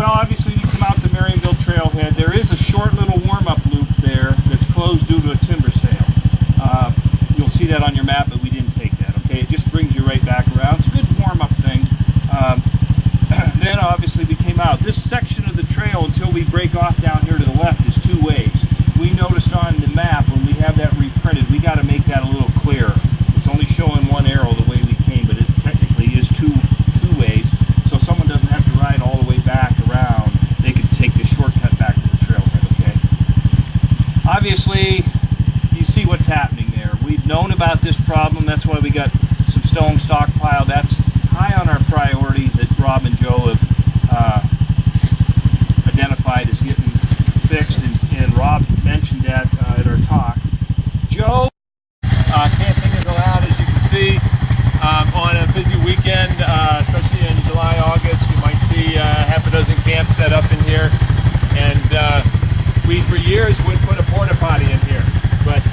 Well, obviously you come out the Marionville Trailhead. There is a short little warm-up loop there that's closed due to a timber sale. You'll see that on your map, but we didn't take that, okay? It just brings you right back around. It's a good warm-up thing. Then obviously we came out. This section of the trail, until we break off down here to the left, is two ways. We noticed on the map when we have that reprinted, we got to make that a little clearer. It's only showing one arrow the way we came, but it technically is two ways. So someone doesn't have to ride all the way back around. They could take the shortcut back to the trailhead, okay? Obviously, you see what's happening there. We've known about this problem. That's why we got some stone stockpiled. That's high on our priorities that Rob and Joe have identified as getting fixed, and Rob mentioned that at our talk. Joe, camping is allowed, as you can see, on a busy weekend, especially in July, August. You might see half a dozen camps set up in here, and we for years would put a porta potty in here, but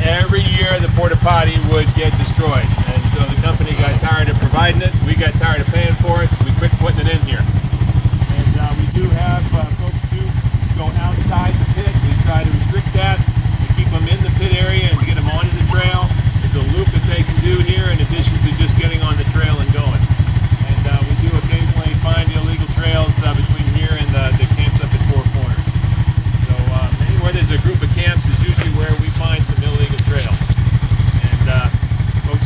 every year the porta potty would get destroyed, and so the company got tired of providing it. We got tired of paying for it. We quit putting it in here. And we do have folks who go outside the pit. We try to restrict that to keep them in the pit area and get them onto the trail. There's a loop that they can do here in addition to just getting on the trail and going. And we do occasionally find illegal trails between here and the camps up at Four Corners. So anywhere there's a group of camps is usually where we find some illegal trails. And folks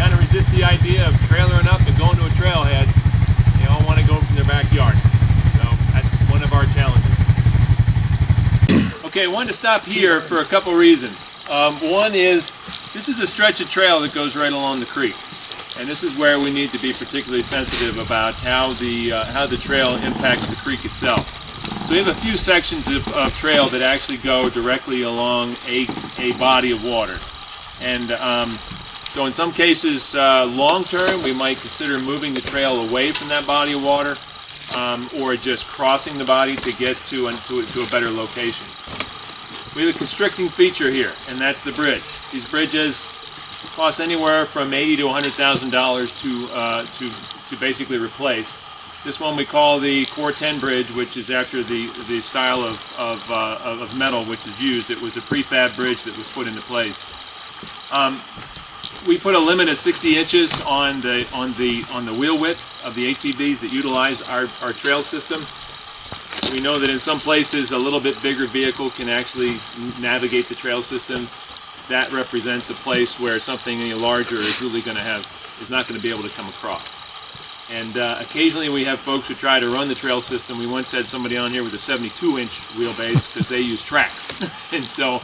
kind of resist the idea of trailering up and going to a trailhead. They all want to go from their backyard. So that's one of our challenges. Okay, I wanted to stop here for a couple reasons. One is, this is a stretch of trail that goes right along the creek. And this is where we need to be particularly sensitive about how the trail impacts the creek itself. So we have a few sections of trail that actually go directly along a body of water. And so in some cases, long term, we might consider moving the trail away from that body of water, or just crossing the body to get to a better location. We have a constricting feature here, and that's the bridge. These bridges cost anywhere from $80,000 to $100,000 to basically replace. This one we call the Core 10 bridge, which is after the style of metal which is used. It was a prefab bridge that was put into place. We put a limit of 60 inches on the wheel width of the ATVs that utilize our trail system. We know that in some places a little bit bigger vehicle can actually navigate the trail system. That represents a place where something larger is really is not going to be able to come across. And occasionally we have folks who try to run the trail system. We once had somebody on here with a 72-inch wheelbase because they use tracks. And so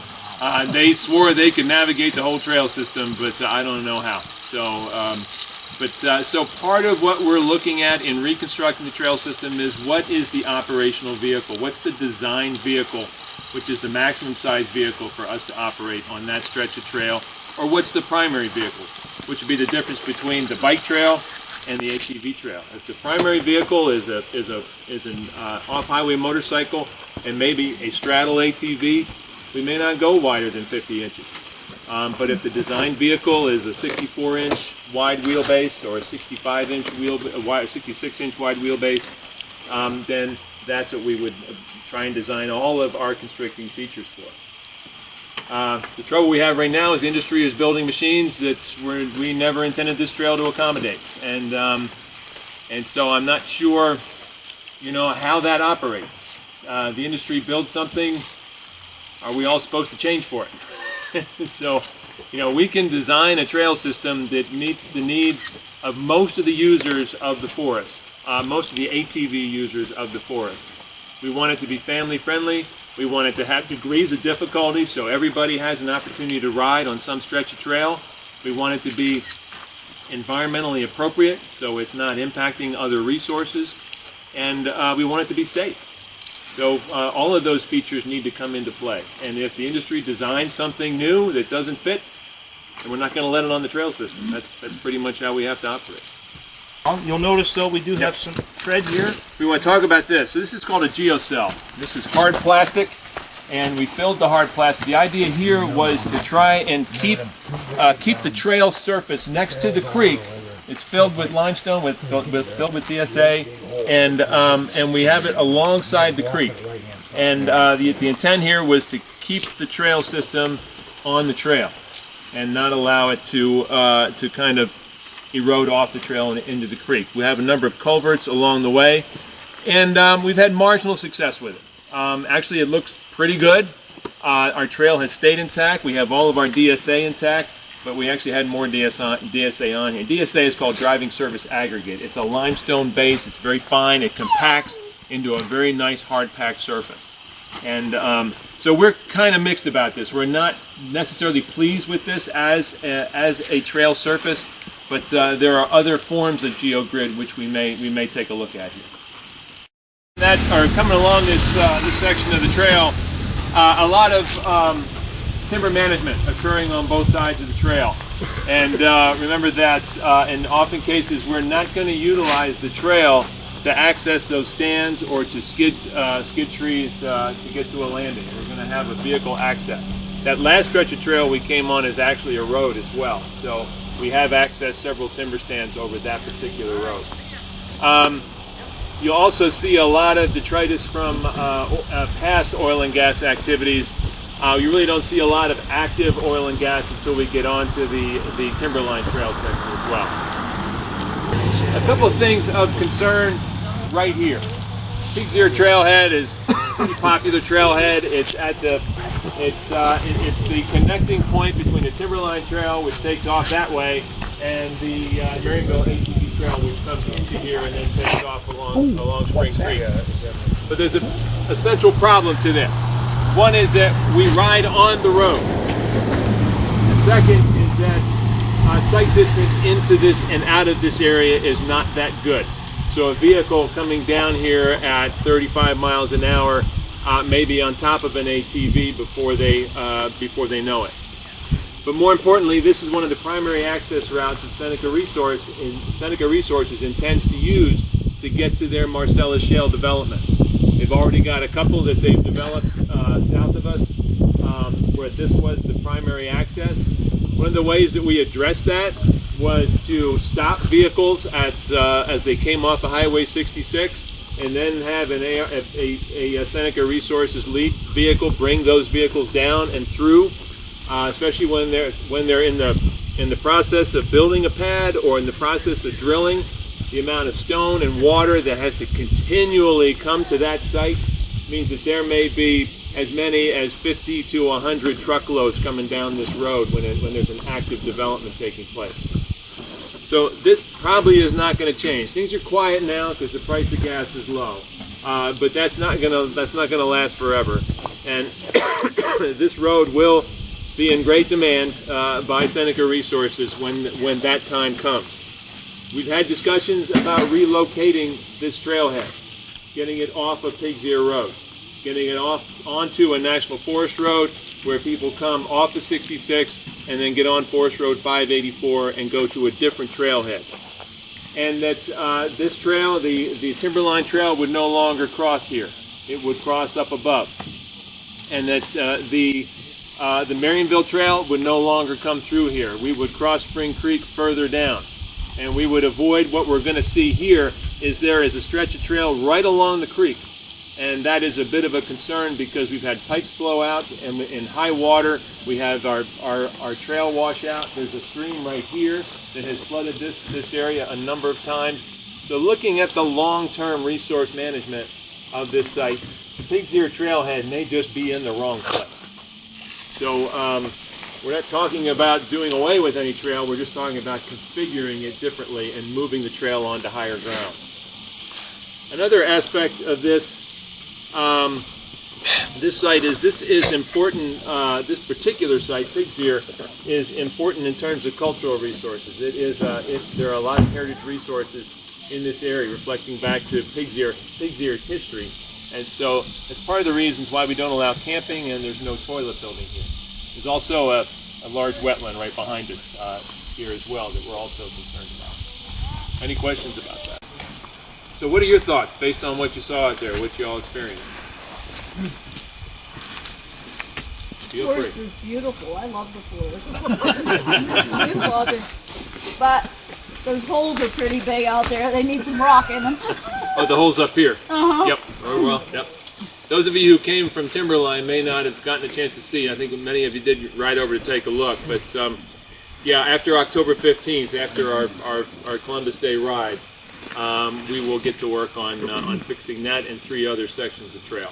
they swore they could navigate the whole trail system, but I don't know how. So part of what we're looking at in reconstructing the trail system is what is the operational vehicle? What's the design vehicle, which is the maximum size vehicle for us to operate on that stretch of trail? Or what's the primary vehicle, which would be the difference between the bike trail and the ATV trail. If the primary vehicle is an off-highway motorcycle and maybe a straddle ATV, we may not go wider than 50 inches. But if the design vehicle is a 64-inch wide wheelbase or a 65-inch 66-inch wide wheelbase, then that's what we would try and design all of our constricting features for. The trouble we have right now is the industry is building machines that we never intended this trail to accommodate, and so I'm not sure, how that operates. The industry builds something. Are we all supposed to change for it? So, we can design a trail system that meets the needs of most of the users of the forest, most of the ATV users of the forest. We want it to be family friendly. We want it to have degrees of difficulty so everybody has an opportunity to ride on some stretch of trail. We want it to be environmentally appropriate so it's not impacting other resources. And we want it to be safe. So all of those features need to come into play. And if the industry designs something new that doesn't fit, then we're not going to let it on the trail system. That's pretty much how we have to operate. You'll notice though we do have some tread here. We want to talk about this. So this is called a geocell. This is hard plastic, and we filled the hard plastic. The idea here was to try and keep the trail surface next to the creek. It's filled with limestone, filled with DSA, and we have it alongside the creek. And the intent here was to keep the trail system on the trail and not allow it to kind of erode off the trail and into the creek. We have a number of culverts along the way, and we've had marginal success with it. Actually, it looks pretty good. Our trail has stayed intact. We have all of our DSA intact, but we actually had more DSA on here. DSA is called Driving Surface Aggregate. It's a limestone base. It's very fine. It compacts into a very nice hard packed surface. And so we're kind of mixed about this. We're not necessarily pleased with this as a trail surface, but there are other forms of GeoGrid which we may take a look at here. That are coming along this section of the trail, a lot of timber management occurring on both sides of the trail. And remember that in often cases we're not going to utilize the trail to access those stands or to skid trees to get to a landing. We're going to have a vehicle access. That last stretch of trail we came on is actually a road as well. So we have accessed several timber stands over that particular road. You'll also see a lot of detritus from past oil and gas activities. You really don't see a lot of active oil and gas until we get onto the Timberline Trail section as well. A couple of things of concern right here. Pigs Ear Trailhead is a pretty popular trailhead. It's the connecting point between the Timberline Trail, which takes off that way, and the Marionville ATV Trail, which comes into here and then takes off along Spring Creek. But there's a central problem to this. One is that we ride on the road. The second is that sight distance into this and out of this area is not that good. So a vehicle coming down here at 35 miles an hour may be on top of an ATV before they know it. But more importantly, this is one of the primary access routes that Seneca Resources intends to use to get to their Marcellus Shale developments. They've already got a couple that they've developed south of us, where this was the primary access. One of the ways that we addressed that was to stop vehicles as they came off of Highway 66, and then have a Seneca Resources lead vehicle bring those vehicles down and through, especially when they're in the process of building a pad or in the process of drilling. The amount of stone and water that has to continually come to that site means that there may be as many as 50 to 100 truckloads coming down this road when there's an active development taking place. So this probably is not going to change. Things are quiet now because the price of gas is low, but that's not going to last forever. And this road will be in great demand by Seneca Resources when that time comes. We've had discussions about relocating this trailhead, getting it off of Pigs Ear Road, getting it off onto a National Forest Road where people come off the 66 and then get on Forest Road 584 and go to a different trailhead. And that this trail, the Timberline Trail, would no longer cross here. It would cross up above. And that the Marionville Trail would no longer come through here. We would cross Spring Creek further down. And we would avoid what we're going to see here is there is a stretch of trail right along the creek. And that is a bit of a concern because we've had pipes blow out, and in high water we have our trail washout. There's a stream right here that has flooded this area a number of times. So looking at the long-term resource management of this site, the Pigs Ear Trailhead may just be in the wrong place. So we're not talking about doing away with any trail, we're just talking about configuring it differently and moving the trail onto higher ground. Another aspect of this site is important. This particular site, Pigs Ear, is important in terms of cultural resources. There are a lot of heritage resources in this area reflecting back to Pigs Ear history. And so it's part of the reasons why we don't allow camping and there's no toilet building here. There's also a large wetland right behind us here as well that we're also concerned about. Any questions about that? So what are your thoughts based on what you saw out there, what you all experienced? The forest is beautiful. I love the forest. We love it. But Those holes are pretty big out there. They need some rock in them. Oh, the hole's up here. Uh-huh. Yep. Very well. Yep. Those of you who came from Timberline may not have gotten a chance to see. I think many of you did ride over to take a look. But yeah, after October 15th, after our Columbus Day ride, we will get to work on fixing that and 3 other sections of trail.